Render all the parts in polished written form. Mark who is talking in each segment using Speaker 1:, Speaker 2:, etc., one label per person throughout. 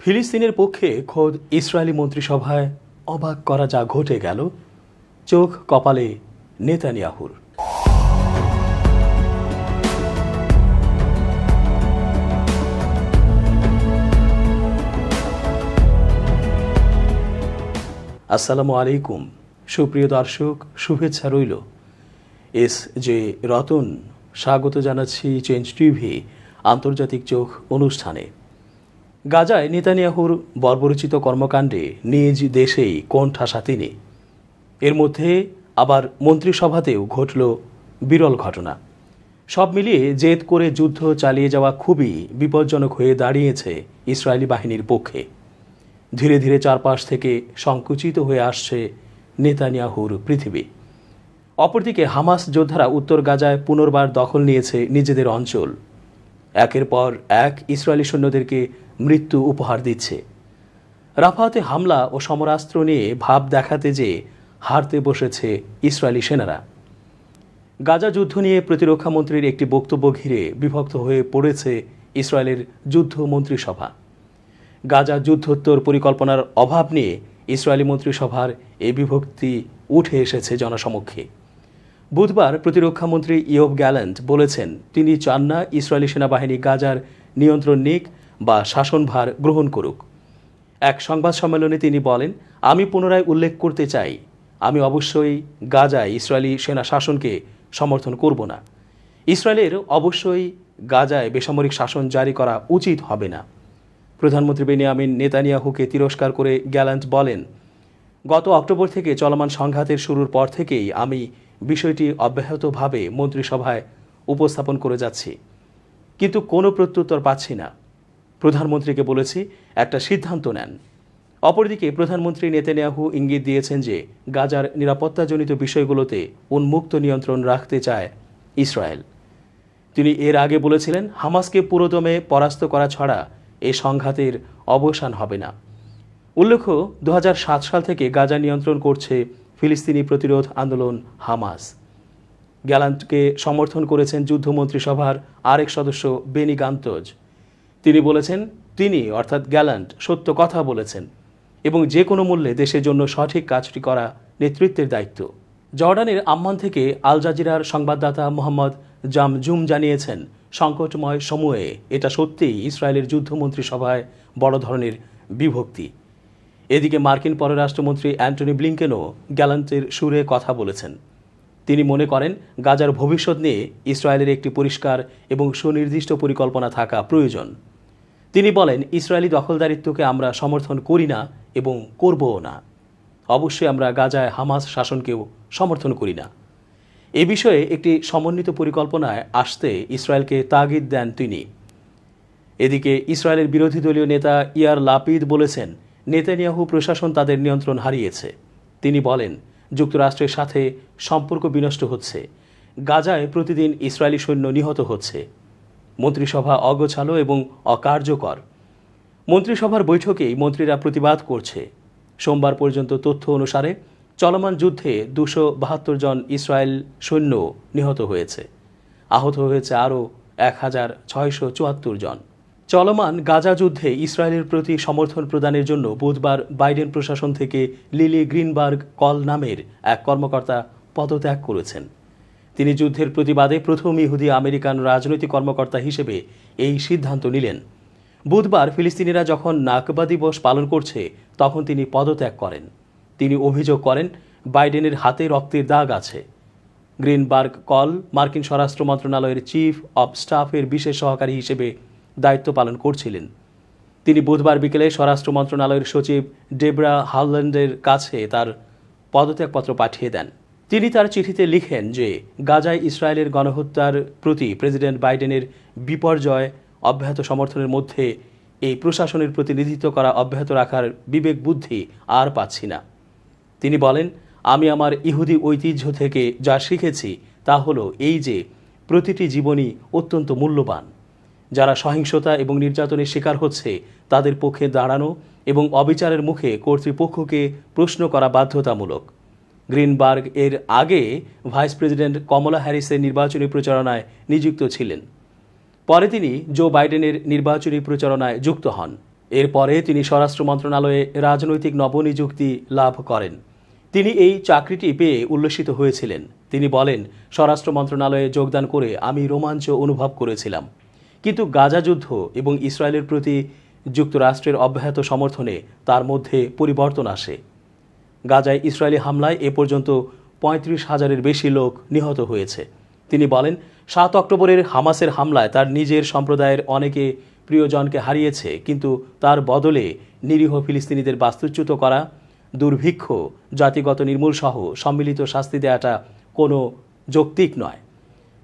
Speaker 1: ফিলিস্তিনের পক্ষে খোদ ইসরায়েলি মন্ত্রিসভায় অবাক করা যা ঘটে গেল, চোখ কপালে নেতানিয়াহুর। আসসালামু আলাইকুম সুপ্রিয় দর্শক, শুভেচ্ছা রইল। এস জে রতন স্বাগত জানাচ্ছি চেঞ্জ টিভি আন্তর্জাতিক চোখ অনুষ্ঠানে। গাজায় নেতানিয়াহুর বর্বরোচিত কর্মকাণ্ডে নিজ দেশেই কোণ ঠাসা তিনি। এর মধ্যে আবার মন্ত্রিসভাতেও ঘটল বিরল ঘটনা। সব মিলিয়ে জেদ করে যুদ্ধ চালিয়ে যাওয়া খুবই বিপজ্জনক হয়ে দাঁড়িয়েছে ইসরায়েলি বাহিনীর পক্ষে। ধীরে ধীরে চারপাশ থেকে সংকুচিত হয়ে আসছে নেতানিয়াহুর পৃথিবী। অপরদিকে হামাস যোদ্ধারা উত্তর গাজায় পুনর্বার দখল নিয়েছে নিজেদের অঞ্চল। একের পর এক ইসরায়েলি সৈন্যদেরকে মৃত্যু উপহার দিচ্ছে। রাফাতে হামলা ও সমরাস্ত্র নিয়ে ভাব দেখাতে যে হারতে বসেছে ইসরায়েলি সেনারা। গাজা যুদ্ধ নিয়ে প্রতিরক্ষা মন্ত্রীর একটি বক্তব্য ঘিরে বিভক্ত হয়ে পড়েছে ইসরায়েলের যুদ্ধ মন্ত্রিসভা। গাজা যুদ্ধোত্তর পরিকল্পনার অভাব নিয়ে ইসরায়েলি মন্ত্রিসভার এই বিভক্তি উঠে এসেছে জনসমক্ষে। বুধবার প্রতিরক্ষা মন্ত্রী ইয়োভ গ্যালান্ট বলেছেন, তিনি চান না ইসরায়েলি সেনাবাহিনী গাজার নিয়ন্ত্রণ নিক বা শাসনভার গ্রহণ করুক। এক সংবাদ সম্মেলনে তিনি বলেন, আমি পুনরায় উল্লেখ করতে চাই, আমি অবশ্যই গাজায় ইসরায়েলি সেনা শাসনকে সমর্থন করব না। ইসরায়েলের অবশ্যই গাজায় বেসামরিক শাসন জারি করা উচিত হবে না। প্রধানমন্ত্রী বেনিয়ামিন নেতানিয়াহুকে তিরস্কার করে গ্যালান্ট বলেন, গত অক্টোবর থেকে চলমান সংঘাতের শুরুর পর থেকেই আমি বিষয়টি অব্যাহতভাবে মন্ত্রিসভায় উপস্থাপন করে যাচ্ছি, কিন্তু কোনো প্রত্যুত্তর পাচ্ছি না। প্রধানমন্ত্রীকে বলেছি একটা সিদ্ধান্ত নেন। অপরদিকে প্রধানমন্ত্রী নেতানিয়াহু ইঙ্গিত দিয়েছেন যে গাজার নিরাপত্তাজনিত বিষয়গুলোতে উন্মুক্ত নিয়ন্ত্রণ রাখতে চায় ইসরায়েল। তিনি এর আগে বলেছিলেন, হামাসকে পুরোদমে পরাস্ত করা ছাড়া এই সংঘাতের অবসান হবে না। উল্লেখ্য, 2007 সাল থেকে গাজা নিয়ন্ত্রণ করছে ফিলিস্তিনি প্রতিরোধ আন্দোলন হামাস। গ্যালান্টকে সমর্থন করেছেন যুদ্ধ মন্ত্রিসভার আরেক সদস্য বেনি গান্তজ। তিনি বলেছেন, তিনি অর্থাৎ গ্যালান্ট সত্য কথা বলেছেন এবং যে কোনো মূল্যে দেশের জন্য সঠিক কাজটি করা নেতৃত্বের দায়িত্ব। জর্ডানের আম্মান থেকে আল জাজিরার সংবাদদাতা মোহাম্মদ জামজুম জানিয়েছেন, সংকটময় সময়ে এটা সত্যিই ইসরায়েলের যুদ্ধ মন্ত্রিসভায় বড় ধরনের বিভক্তি। এদিকে মার্কিন পররাষ্ট্রমন্ত্রী অ্যান্টনি ব্লিংকেনও গ্যালান্টের সুরে কথা বলেছেন। তিনি মনে করেন গাজার ভবিষ্যৎ নিয়ে ইসরায়েলের একটি পরিষ্কার এবং সুনির্দিষ্ট পরিকল্পনা থাকা প্রয়োজন। তিনি বলেন, ইসরায়েলি দখলদারিত্বকে আমরা সমর্থন করি না এবং করবও না। অবশ্যই আমরা গাজায় হামাস শাসনকেও সমর্থন করি না। এ বিষয়ে একটি সমন্বিত পরিকল্পনায় আসতে ইসরায়েলকে তাগিদ দেন তিনি। এদিকে ইসরায়েলের বিরোধী দলীয় নেতা ইয়ার লাপিদ বলেছেন, নেতানিয়াহু প্রশাসন তাদের নিয়ন্ত্রণ হারিয়েছে। তিনি বলেন, যুক্তরাষ্ট্রের সাথে সম্পর্ক বিনষ্ট হচ্ছে, গাজায় প্রতিদিন ইসরায়েলি সৈন্য নিহত হচ্ছে, মন্ত্রিসভা অগোছালো এবং অকার্যকর। মন্ত্রিসভার বৈঠকেই মন্ত্রীরা প্রতিবাদ করছে। সোমবার পর্যন্ত তথ্য অনুসারে চলমান যুদ্ধে 272 জন ইসরায়েল সৈন্য নিহত হয়েছে, আহত হয়েছে আরও 1674 জন। চলমান গাজা যুদ্ধে ইসরায়েলের প্রতি সমর্থন প্রদানের জন্য বুধবার বাইডেন প্রশাসন থেকে লিলি গ্রিনবার্গ কল নামের এক কর্মকর্তা পদত্যাগ করেছেন। তিনি যুদ্ধের প্রতিবাদে প্রথম ইহুদি আমেরিকান রাজনৈতিক কর্মকর্তা হিসেবে এই সিদ্ধান্ত নিলেন। বুধবার ফিলিস্তিনিরা যখন নাকবা দিবস পালন করছে তখন তিনি পদত্যাগ করেন। তিনি অভিযোগ করেন, বাইডেনের হাতে রক্তের দাগ আছে। গ্রিনবার্গ কল মার্কিন স্বরাষ্ট্র মন্ত্রণালয়ের চিফ অব স্টাফের বিশেষ সহকারী হিসেবে দায়িত্ব পালন করছিলেন। তিনি বুধবার বিকেলে স্বরাষ্ট্র মন্ত্রণালয়ের সচিব ডেবরা হাউল্যান্ডের কাছে তার পদত্যাগপত্র পাঠিয়ে দেন। তিনি তার চিঠিতে লিখেন যে গাজায় ইসরায়েলের গণহত্যার প্রতি প্রেসিডেন্ট বাইডেনের বিপর্যয় অব্যাহত সমর্থনের মধ্যে এই প্রশাসনের প্রতিনিধিত্ব করা অব্যাহত রাখার বিবেক বুদ্ধি আর পাচ্ছি না। তিনি বলেন, আমি আমার ইহুদি ঐতিহ্য থেকে যা শিখেছি তা হলো এই যে প্রতিটি জীবনই অত্যন্ত মূল্যবান। যারা সহিংসতা এবং নির্যাতনের শিকার হচ্ছে তাদের পক্ষে দাঁড়ানো এবং অবিচারের মুখে কর্তৃপক্ষকে প্রশ্ন করা বাধ্যতামূলক। গ্রিনবার্গ এর আগে ভাইস প্রেসিডেন্ট কমলা হ্যারিসের নির্বাচনী প্রচারণায় নিযুক্ত ছিলেন। পরে তিনি জো বাইডেনের নির্বাচনী প্রচারণায় যুক্ত হন। এরপরে তিনি স্বরাষ্ট্র মন্ত্রণালয়ে রাজনৈতিক নবনিযুক্তি লাভ করেন। তিনি এই চাকরিটি পেয়ে উল্লসিত হয়েছিলেন। তিনি বলেন, স্বরাষ্ট্র মন্ত্রণালয়ে যোগদান করে আমি রোমাঞ্চ অনুভব করেছিলাম, কিন্তু গাজা যুদ্ধ এবং ইসরায়েলের প্রতি যুক্তরাষ্ট্রের অব্যাহত সমর্থনে তার মধ্যে পরিবর্তন আসে। গাজায় ইসরায়েলি হামলায় এ পর্যন্ত ৩৫,০০০-এর বেশি লোক নিহত হয়েছে। তিনি বলেন, ৭ অক্টোবরের হামাসের হামলায় তার নিজের সম্প্রদায়ের অনেকে প্রিয়জনকে হারিয়েছে, কিন্তু তার বদলে নিরীহ ফিলিস্তিনিদের বাস্তুচ্যুত করা, দুর্ভিক্ষ, জাতিগত নির্মূল সহ সম্মিলিত শাস্তি দেওয়াটা কোনো যৌক্তিক নয়।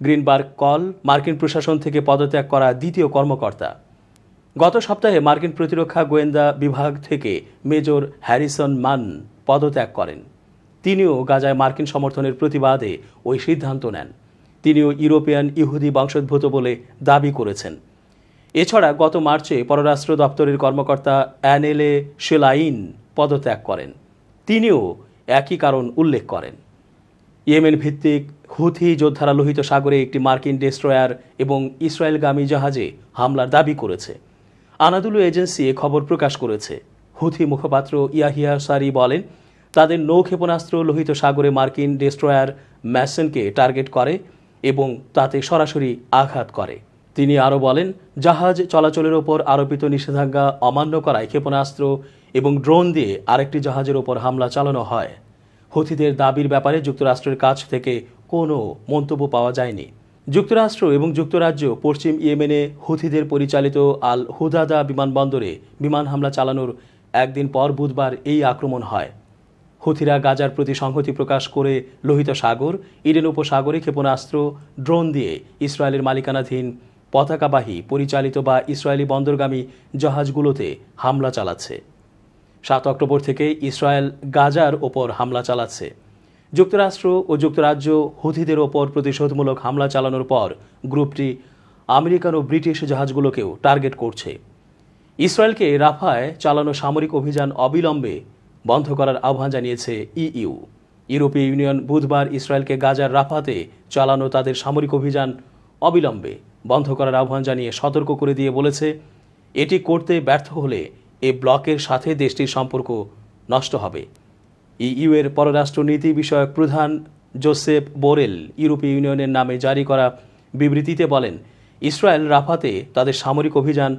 Speaker 1: গ্রিনবার্গ কল মার্কিন প্রশাসন থেকে পদত্যাগ করা দ্বিতীয় কর্মকর্তা। গত সপ্তাহে মার্কিন প্রতিরক্ষা গোয়েন্দা বিভাগ থেকে মেজর হ্যারিসন মান পদত্যাগ করেন। তিনিও গাজায় মার্কিন সমর্থনের প্রতিবাদে ওই সিদ্ধান্ত নেন। তিনিও ইউরোপিয়ান ইহুদি বংশোদ্ভূত বলে দাবি করেছেন। এছাড়া গত মার্চে পররাষ্ট্র দপ্তরের কর্মকর্তা অ্যানেলে শেলাইন পদত্যাগ করেন। তিনিও একই কারণ উল্লেখ করেন। ইয়েমেন ভিত্তিক হুথি যোদ্ধারা লোহিত সাগরে একটি মার্কিন ডেস্ট্রয়ার এবং ইসরায়েলগামী জাহাজে হামলার দাবি করেছে। আনাদুলু এজেন্সি এ খবর প্রকাশ করেছে। হুথি মুখপাত্র ইয়াহিয়া সারি বলেন, তাদের নৌ ক্ষেপণাস্ত্র লোহিত সাগরে মার্কিন ডেস্ট্রয়ার ম্যাসনকে টার্গেট করে এবং তাতে সরাসরি আঘাত করে। তিনি আরও বলেন, জাহাজ চলাচলের ওপর আরোপিত নিষেধাজ্ঞা অমান্য করায় ক্ষেপণাস্ত্র এবং ড্রোন দিয়ে আরেকটি জাহাজের ওপর হামলা চালানো হয়। হুথিদের দাবির ব্যাপারে যুক্তরাষ্ট্রের কাছ থেকে কোনো মন্তব্য পাওয়া যায়নি। যুক্তরাষ্ট্র এবং যুক্তরাজ্য পশ্চিম ইয়েমেনে হুথিদের পরিচালিত আল হুদাদা বিমানবন্দরে বিমান হামলা চালানোর একদিন পর বুধবার এই আক্রমণ হয়। হুথিরা গাজার প্রতি সংহতি প্রকাশ করে লোহিত সাগর, ইডেন উপসাগরে ক্ষেপণাস্ত্র, ড্রোন দিয়ে ইসরায়েলের মালিকানাধীন পতাকাবাহী পরিচালিত বা ইসরায়েলি বন্দরগামী জাহাজগুলোতে হামলা চালাচ্ছে। ৭ অক্টোবর থেকে ইসরায়েল গাজার ওপর হামলা চালাচ্ছে। যুক্তরাষ্ট্র ও যুক্তরাজ্য হুথিদের ওপর প্রতিশোধমূলক হামলা চালানোর পর গ্রুপটি আমেরিকান ও ব্রিটিশ জাহাজগুলোকেও টার্গেট করছে। ইসরায়েলকে রাফায় চালানো সামরিক অভিযান অবিলম্বে বন্ধ করার আহ্বান জানিয়েছে ইইউ। ইউরোপীয় ইউনিয়ন বুধবার ইসরায়েলকে গাজার রাফাতে চালানো তাদের সামরিক অভিযান অবিলম্বে বন্ধ করার আহ্বান জানিয়ে সতর্ক করে দিয়ে বলেছে, এটি করতে ব্যর্থ হলে এ ব্লকের সাথে দেশটির সম্পর্ক নষ্ট হবে। ইইউ এর পররাষ্ট্র নীতি বিষয়ক প্রধান জোসেফ বোরেল ইউরোপীয় ইউনিয়নের নামে জারি করা বিবৃতিতে বলেন, ইসরায়েল রাফাতে তাদের সামরিক অভিযান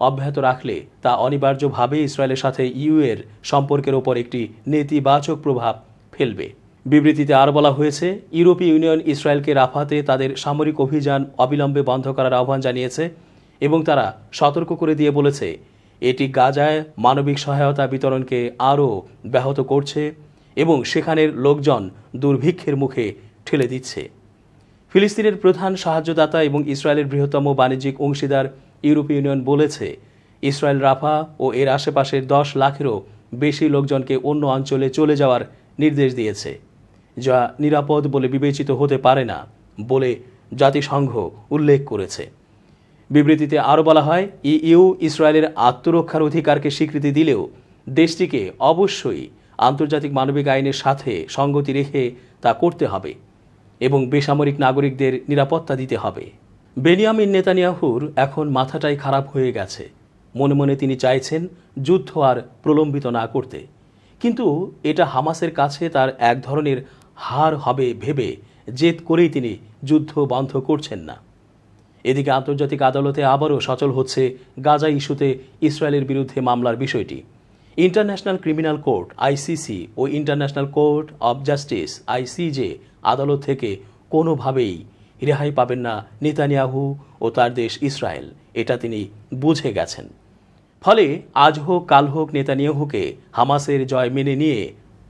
Speaker 1: অব্যাহত রাখলে তা অনিবার্যভাবে ইসরায়েলের সাথে ইইউ এর সম্পর্কের ওপর একটি নেতিবাচক প্রভাব ফেলবে। বিবৃতিতে আরও বলা হয়েছে, ইউরোপীয় ইউনিয়ন ইসরায়েলকে রাফাতে তাদের সামরিক অভিযান অবিলম্বে বন্ধ করার আহ্বান জানিয়েছে এবং তারা সতর্ক করে দিয়ে বলেছে, এটি গাজায় মানবিক সহায়তা বিতরণকে আরও ব্যাহত করছে এবং সেখানের লোকজন দুর্ভিক্ষের মুখে ঠেলে দিচ্ছে। ফিলিস্তিনের প্রধান সাহায্যদাতা এবং ইসরায়েলের বৃহত্তম বাণিজ্যিক অংশীদার ইউরোপীয় ইউনিয়ন বলেছে, ইসরায়েল রাফা ও এর আশেপাশের 10 লাখেরও বেশি লোকজনকে অন্য অঞ্চলে চলে যাওয়ার নির্দেশ দিয়েছে, যা নিরাপদ বলে বিবেচিত হতে পারে না বলে জাতিসংঘ উল্লেখ করেছে। বিবৃতিতে আরও বলা হয়, ইইউ ইসরায়েলের আত্মরক্ষার অধিকারকে স্বীকৃতি দিলেও দেশটিকে অবশ্যই আন্তর্জাতিক মানবিক আইনের সাথে সঙ্গতি রেখে তা করতে হবে এবং বেসামরিক নাগরিকদের নিরাপত্তা দিতে হবে। বেনিয়ামিন নেতানিয়াহুর এখন মাথাটাই খারাপ হয়ে গেছে। মনে মনে তিনি চাইছেন যুদ্ধ আর প্রলম্বিত না করতে, কিন্তু এটা হামাসের কাছে তার এক ধরনের হার হবে ভেবে জেদ করেই তিনি যুদ্ধ বন্ধ করছেন না। এদিকে আন্তর্জাতিক আদালতে আবারও সচল হচ্ছে গাজা ইস্যুতে ইসরায়েলের বিরুদ্ধে মামলার বিষয়টি। ইন্টারন্যাশনাল ক্রিমিনাল কোর্ট আইসিসি ও international court of justice ICJ আদালত থেকে কোনোভাবেই রেহাই পাবেন না নেতানিয়াহু ও তার দেশ ইসরায়েল, এটা তিনি বুঝে গেছেন। ফলে আজ হোক কাল হোক নেতানিয়াহুকে হামাসের জয় মেনে নিয়ে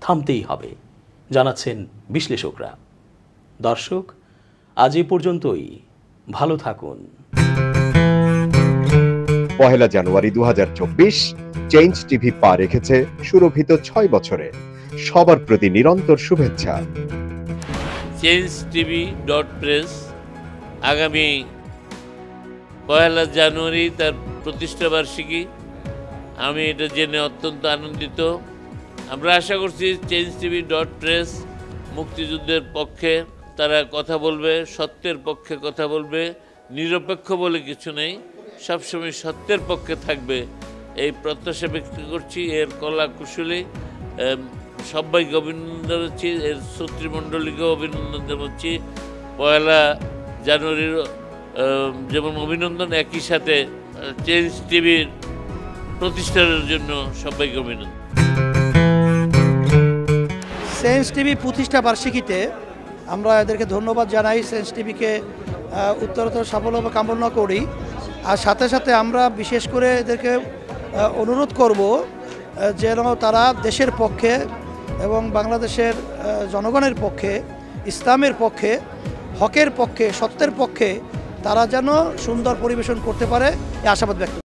Speaker 1: থামতেই হবে, জানাচ্ছেন বিশ্লেষকরা। দর্শক, আজ এ পর্যন্তই। ভালো থাকুন।
Speaker 2: 1 জানুয়ারি 2024 চেঞ্জ টিভি পা রেখেছে সুরভিত 6 বছরে। সবার প্রতি নিরন্তর শুভেচ্ছা।
Speaker 3: changetv.press আগামী 1 জানুয়ারি তার প্রতিষ্ঠা বার্ষিকী। আমি এটা জেনে অত্যন্ত আনন্দিত। আমরা আশা করছি changetv.press মুক্তিযুদ্ধের পক্ষে তারা কথা বলবে, সত্যের পক্ষে কথা বলবে, নিরপেক্ষ বলে কিছু নেই, সবসময় সত্যের পক্ষে থাকবে। এই প্রত্যাশা ব্যক্ত করছি। এর কলা কুশলী সবাইকে অভিনন্দন জানাচ্ছি, এর শ্রোতৃমণ্ডলীকেও অভিনন্দন জানাচ্ছি। 1 জানুয়ারির যেমন অভিনন্দন, একই সাথে চেঞ্জ টিভির প্রতিষ্ঠানের জন্য সবাইকে অভিনন্দন।
Speaker 4: চেঞ্জ টিভি প্রতিষ্ঠা বার্ষিকীতে আমরা এদেরকে ধন্যবাদ জানাই। চেঞ্জ টিভিকে উত্তরোত্তর সাফল্য কামনা করি। আর সাথে সাথে আমরা বিশেষ করে এদেরকে অনুরোধ করব যেন তারা দেশের পক্ষে এবং বাংলাদেশের জনগণের পক্ষে, ইসলামের পক্ষে, হকের পক্ষে, সত্যের পক্ষে তারা যেন সুন্দর পরিবেশন করতে পারে এই আশাবাদ ব্যক্ত।